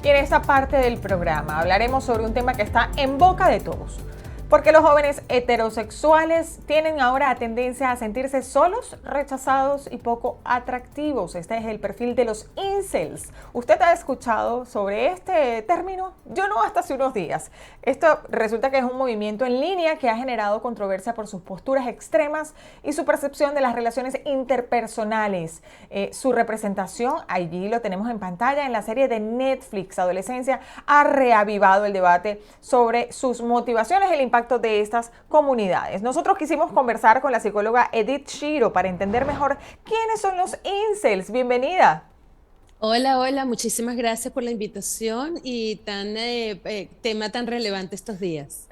Y en esta parte del programa hablaremos sobre un tema que está en boca de todos. Porque los jóvenes heterosexuales tienen ahora tendencia a sentirse solos, rechazados y poco atractivos. Este es el perfil de los incels. ¿Usted ha escuchado sobre este término? Yo no, hasta hace unos días. Esto resulta que es un movimiento en línea que ha generado controversia por sus posturas extremas y su percepción de las relaciones interpersonales. Su representación, allí lo tenemos en pantalla, en la serie de Netflix Adolescencia, ha reavivado el debate sobre sus motivaciones y el impacto de estas comunidades. Nosotros quisimos conversar con la psicóloga Edith Shiro para entender mejor quiénes son los incels. Bienvenida. Hola, hola, muchísimas gracias por la invitación y tema tan relevante estos días.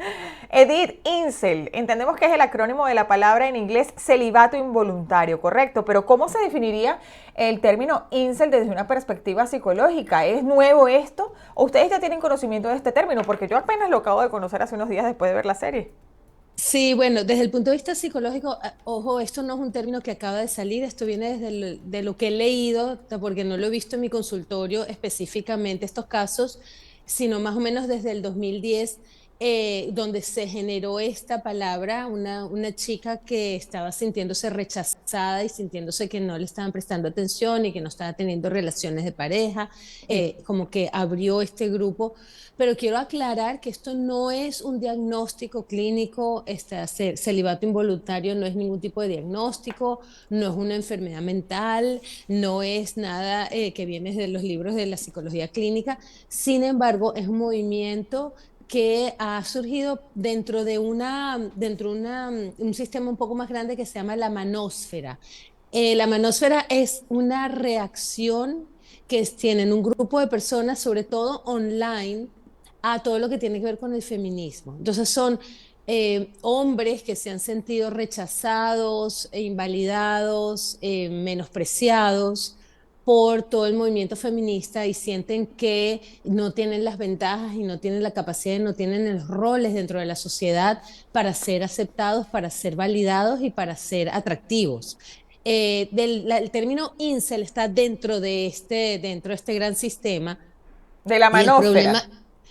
Edith, incel, entendemos que es el acrónimo de la palabra en inglés celibato involuntario, correcto, pero ¿cómo se definiría el término incel desde una perspectiva psicológica? ¿Es nuevo esto? ¿O ustedes ya tienen conocimiento de este término? Porque yo apenas lo acabo de conocer hace unos días después de ver la serie. Sí, bueno, desde el punto de vista psicológico, ojo, esto no es un término que acaba de salir, esto viene de lo que he leído, porque no lo he visto en mi consultorio específicamente estos casos, sino más o menos desde el 2010, donde se generó esta palabra, una chica que estaba sintiéndose rechazada y sintiéndose que no le estaban prestando atención y que no estaba teniendo relaciones de pareja, como que abrió este grupo, pero quiero aclarar que esto no es un diagnóstico clínico, celibato involuntario no es ningún tipo de diagnóstico, no es una enfermedad mental, no es nada que viene de los libros de la psicología clínica. Sin embargo, es un movimiento que ha surgido un sistema un poco más grande que se llama la manósfera. La manósfera es una reacción tienen un grupo de personas, sobre todo online, a todo lo que tiene que ver con el feminismo. Entonces son hombres que se han sentido rechazados, invalidados, menospreciados por todo el movimiento feminista y sienten que no tienen las ventajas y no tienen la capacidad, no tienen los roles dentro de la sociedad para ser aceptados, para ser validados y para ser atractivos. El término incel está dentro de este gran sistema De la y el manósfera. problema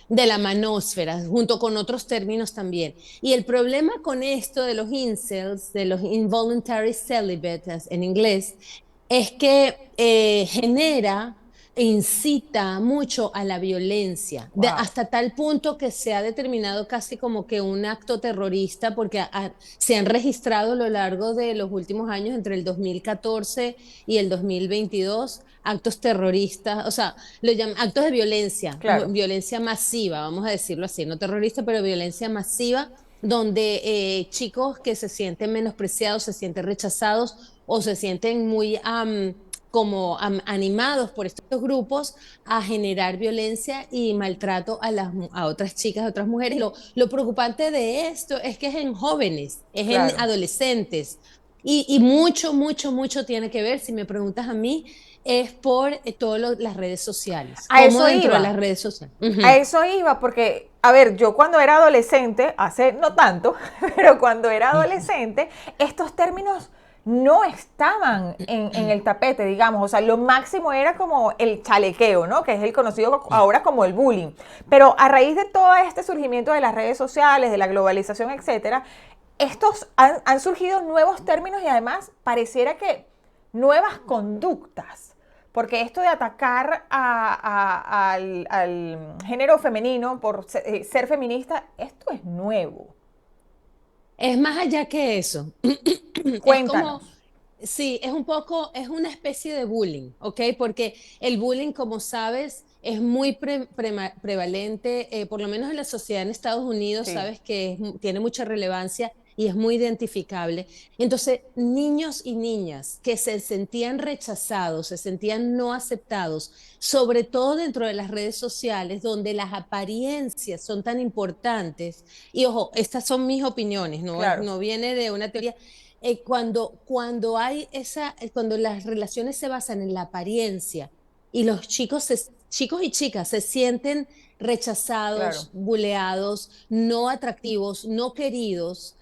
de la manósfera, junto con otros términos también. Y el problema con esto de los incels, de los involuntary celibates en inglés, es que genera e incita mucho a la violencia, Wow. hasta tal punto que se ha determinado casi como que un acto terrorista, porque se han registrado a lo largo de los últimos años, entre el 2014 y el 2022, actos terroristas, o sea, lo llaman actos de violencia, Claro. violencia masiva, vamos a decirlo así, no terrorista, pero violencia masiva, donde chicos que se sienten menospreciados, se sienten rechazados o se sienten muy animados por estos grupos a generar violencia y maltrato a otras chicas, a otras mujeres. Lo preocupante de esto es que es en jóvenes, es en Claro. adolescentes. Y mucho, mucho, mucho tiene que ver, si me preguntas a mí, es por todas las redes sociales. A Cómo eso dentro de iba. las redes sociales. A Ujú. eso iba, porque, a ver, yo cuando era adolescente, hace no tanto, pero cuando era adolescente, estos términos no estaban en el tapete, digamos. O sea, lo máximo era como el chalequeo, ¿no? Que es el conocido ahora como el bullying. Pero a raíz de todo este surgimiento de las redes sociales, de la globalización, etcétera, estos han surgido nuevos términos y además pareciera que nuevas conductas. Porque esto de atacar al género femenino por ser feminista, esto es nuevo. Es más allá que eso. Es como, Cuéntanos. sí, es un poco, es una especie de bullying, ¿ok? Porque el bullying, como sabes, es muy prevalente, por lo menos en la sociedad en Estados Unidos, Sí. sabes que tiene mucha relevancia y es muy identificable. Entonces, niños y niñas que se sentían rechazados, se sentían no aceptados, sobre todo dentro de las redes sociales, donde las apariencias son tan importantes. Y ojo, estas son mis opiniones, Claro. no viene de una teoría. Cuando las relaciones se basan en la apariencia y los chicos chicos y chicas se sienten Claro. rechazados, buleados, no atractivos, no queridos,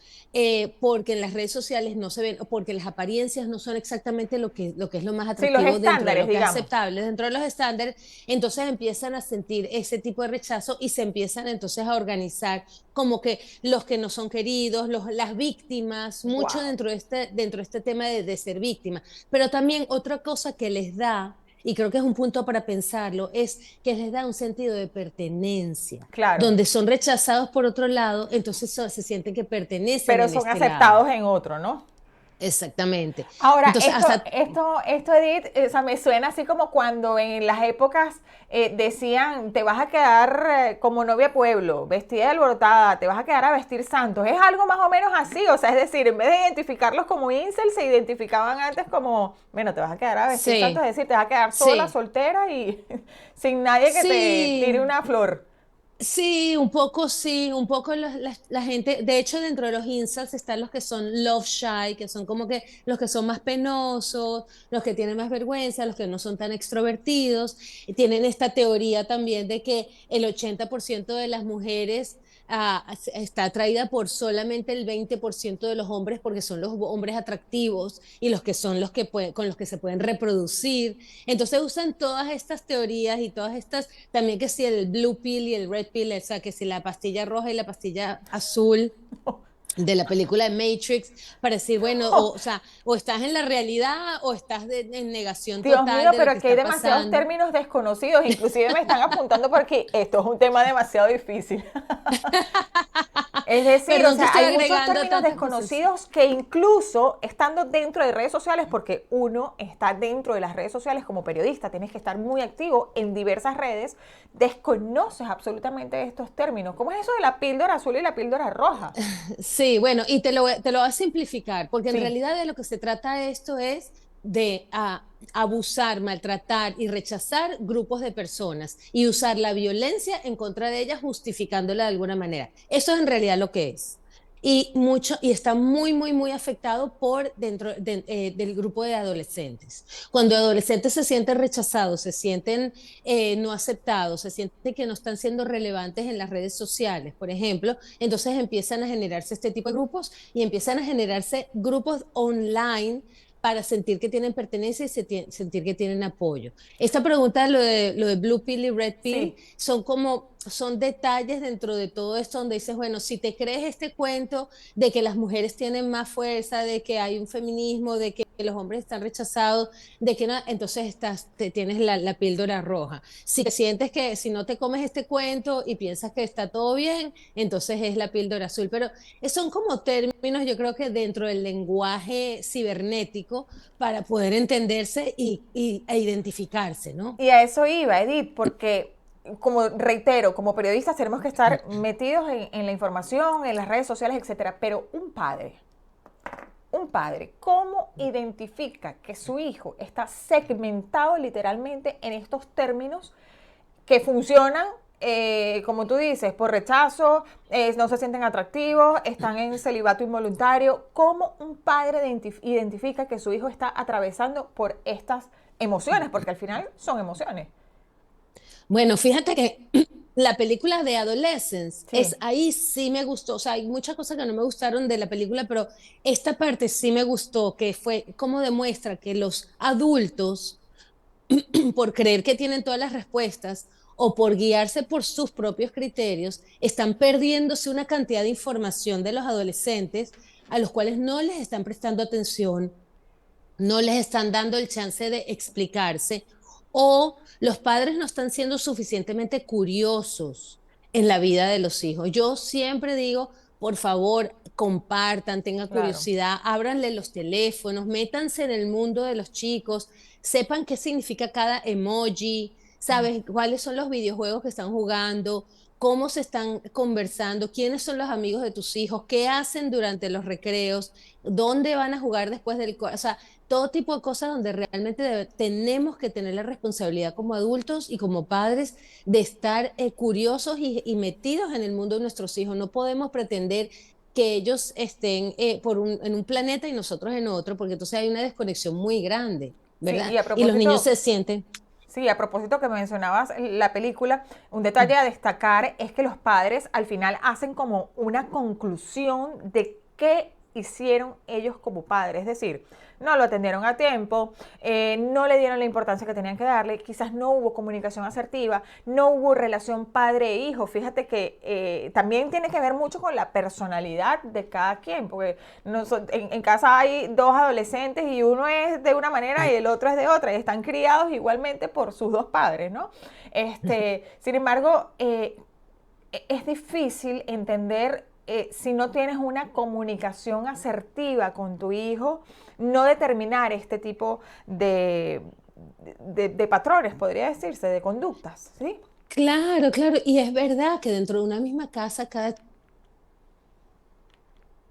porque en las redes sociales no se ven, porque las apariencias no son exactamente lo que es lo más Sí, los atractivo dentro de estándares, lo que es digamos. aceptable, dentro de los estándares, entonces empiezan a sentir ese tipo de rechazo y se empiezan entonces a organizar como que los que no son queridos, las víctimas, mucho Wow. dentro de este tema de ser víctima. Pero también otra cosa que les da, y creo que es un punto para pensarlo, es que les da un sentido de pertenencia, Claro. donde son rechazados por otro lado, entonces se sienten que pertenecen Pero en son este lado. aceptados en otro, ¿no? Exactamente. Ahora, Entonces, hasta Edith, o sea, me suena así como cuando en las épocas decían, te vas a quedar como novia pueblo, vestida y alborotada, te vas a quedar a vestir santos. Es algo más o menos así, o sea, es decir, en vez de identificarlos como incel, se identificaban antes como, bueno, te vas a quedar a vestir santos, sí, es decir, te vas a quedar sola, sí, soltera y sin nadie que te tire sí, una flor. sí, un poco la gente, de hecho dentro de los incels están los que son love shy, que son como que los que son más penosos, los que tienen más vergüenza, los que no son tan extrovertidos, y tienen esta teoría también de que el 80% de las mujeres está atraída por solamente el 20% de los hombres porque son los hombres atractivos y los que son los que con los que se pueden reproducir. Entonces usan todas estas teorías y todas estas también que si el blue pill y el red pill, o sea, que si la pastilla roja y la pastilla azul de la película de Matrix, para decir, bueno, o sea, o estás en la realidad o estás en negación Dios total mío, de pero lo que aquí hay está demasiados pasando. términos desconocidos, inclusive me están apuntando porque esto es un tema demasiado difícil. Es decir, o Perdón, te sea, estoy hay muchos agregando términos tantas cosas. desconocidos que incluso estando dentro de redes sociales, porque uno está dentro de las redes sociales como periodista, tienes que estar muy activo en diversas redes, desconoces absolutamente estos términos. ¿Cómo es eso de la píldora azul y la píldora roja? Sí, bueno, y te lo voy a simplificar, porque en Sí, realidad de lo que se trata esto es de abusar, maltratar y rechazar grupos de personas y usar la violencia en contra de ellas justificándola de alguna manera. Eso es en realidad lo que es. Y está muy afectado por del grupo de adolescentes. Cuando adolescentes se sienten rechazados, se sienten no aceptados, se sienten que no están siendo relevantes en las redes sociales, por ejemplo, entonces empiezan a generarse este tipo de grupos y empiezan a generarse grupos online para sentir que tienen pertenencia y sentir que tienen apoyo. Esta pregunta, lo de Blue Pill y Red Pill, sí. son detalles dentro de todo esto donde dices, bueno, si te crees este cuento de que las mujeres tienen más fuerza, de que hay un feminismo, de que los hombres están rechazados, de que no, entonces tienes la píldora roja. Si te sientes que si no te comes este cuento y piensas que está todo bien, entonces es la píldora azul. Pero son como términos, yo creo que dentro del lenguaje cibernético para poder entenderse e identificarse, ¿no? Y a eso iba, Edith, porque como reitero, como periodistas tenemos que estar metidos en la información, en las redes sociales, etcétera. Pero un padre, ¿cómo identifica que su hijo está segmentado literalmente en estos términos que funcionan, como tú dices, por rechazo, no se sienten atractivos, están en celibato involuntario? ¿Cómo un padre identifica que su hijo está atravesando por estas emociones? Porque al final son emociones. Bueno, fíjate que la película de Adolescence, Sí, ahí sí me gustó, o sea, hay muchas cosas que no me gustaron de la película, pero esta parte sí me gustó, que fue cómo demuestra que los adultos, por creer que tienen todas las respuestas o por guiarse por sus propios criterios, están perdiéndose una cantidad de información de los adolescentes a los cuales no les están prestando atención, no les están dando el chance de explicarse o los padres no están siendo suficientemente curiosos en la vida de los hijos. Yo siempre digo, por favor, compartan, tengan claro. curiosidad, ábranle los teléfonos, métanse en el mundo de los chicos, sepan qué significa cada emoji, sabes cuáles son los videojuegos que están jugando, cómo se están conversando, quiénes son los amigos de tus hijos, qué hacen durante los recreos, dónde van a jugar después o sea, todo tipo de cosas donde realmente tenemos que tener la responsabilidad como adultos y como padres de estar curiosos y metidos en el mundo de nuestros hijos. No podemos pretender que ellos estén en un planeta y nosotros en otro, porque entonces hay una desconexión muy grande, Sí, ¿verdad? y a Y los niños propósito, se sienten, Sí, a propósito que mencionabas la película, un detalle a destacar es que los padres al final hacen como una conclusión de qué hicieron ellos como padres, es decir, no lo atendieron a tiempo, no le dieron la importancia que tenían que darle, quizás no hubo comunicación asertiva, no hubo relación padre-hijo. Fíjate que también tiene que ver mucho con la personalidad de cada quien, porque en casa hay dos adolescentes y uno es de una manera y el otro es de otra, y están criados igualmente por sus dos padres, ¿no? Sin embargo, es difícil entender si no tienes una comunicación asertiva con tu hijo, no determinar este tipo de patrones, podría decirse, de conductas, ¿sí? Claro, claro, y es verdad que dentro de una misma casa cada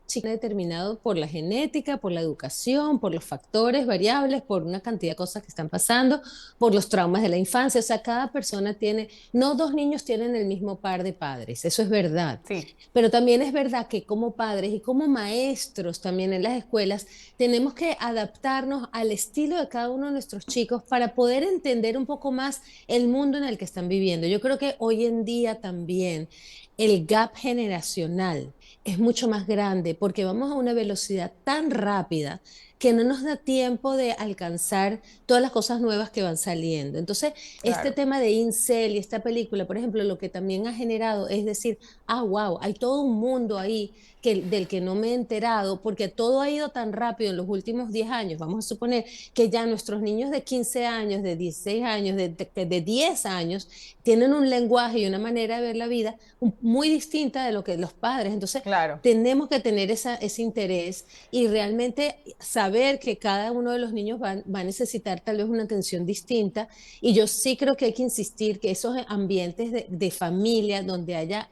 chico determinado por la genética, por la educación, por los factores variables, por una cantidad de cosas que están pasando, por los traumas de la infancia. O sea, cada persona tiene, no dos niños tienen el mismo par de padres, eso es verdad. Sí, Pero también es verdad que como padres y como maestros también en las escuelas tenemos que adaptarnos al estilo de cada uno de nuestros chicos para poder entender un poco más el mundo en el que están viviendo. Yo creo que hoy en día también el gap generacional es mucho más grande porque vamos a una velocidad tan rápida que no nos da tiempo de alcanzar todas las cosas nuevas que van saliendo. Entonces, este claro. tema de Incel y esta película, por ejemplo, lo que también ha generado es decir, ah, wow, hay todo un mundo ahí del que no me he enterado, porque todo ha ido tan rápido en los últimos 10 años. Vamos a suponer que ya nuestros niños de 15 años, de 16 años, de 10 años, tienen un lenguaje y una manera de ver la vida muy distinta de lo que los padres. Entonces, Claro. tenemos que tener ese interés y realmente saber que cada uno de los niños va a necesitar tal vez una atención distinta. Y yo sí creo que hay que insistir que esos ambientes de familia donde haya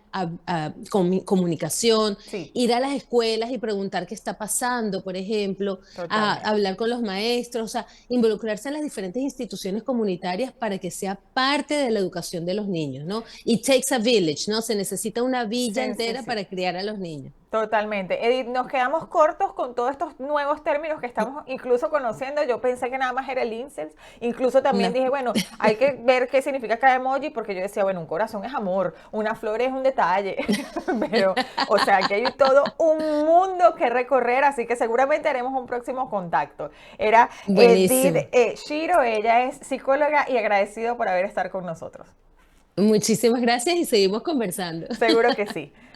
comunicación, Sí, ir a las escuelas y preguntar qué está pasando, por ejemplo, a totalmente. hablar con los maestros, o sea, involucrarse en las diferentes instituciones comunitarias para que sea parte de la educación de los niños, ¿no? It takes a village, ¿no? Se necesita una villa Sí, sí, entera sí. para criar a los niños. Totalmente. Edith, nos quedamos cortos con todos estos nuevos términos que estamos incluso conociendo. Yo pensé que nada más era el incels. Incluso también No. dije, bueno, hay que ver qué significa cada emoji, porque yo decía, bueno, un corazón es amor, una flor es un detalle. Pero, o sea, que hay todo un mundo que recorrer, así que seguramente haremos un próximo contacto. Era Edith Buenísimo. Shiro, ella es psicóloga y agradecido por haber estado con nosotros. Muchísimas gracias y seguimos conversando. Seguro que sí.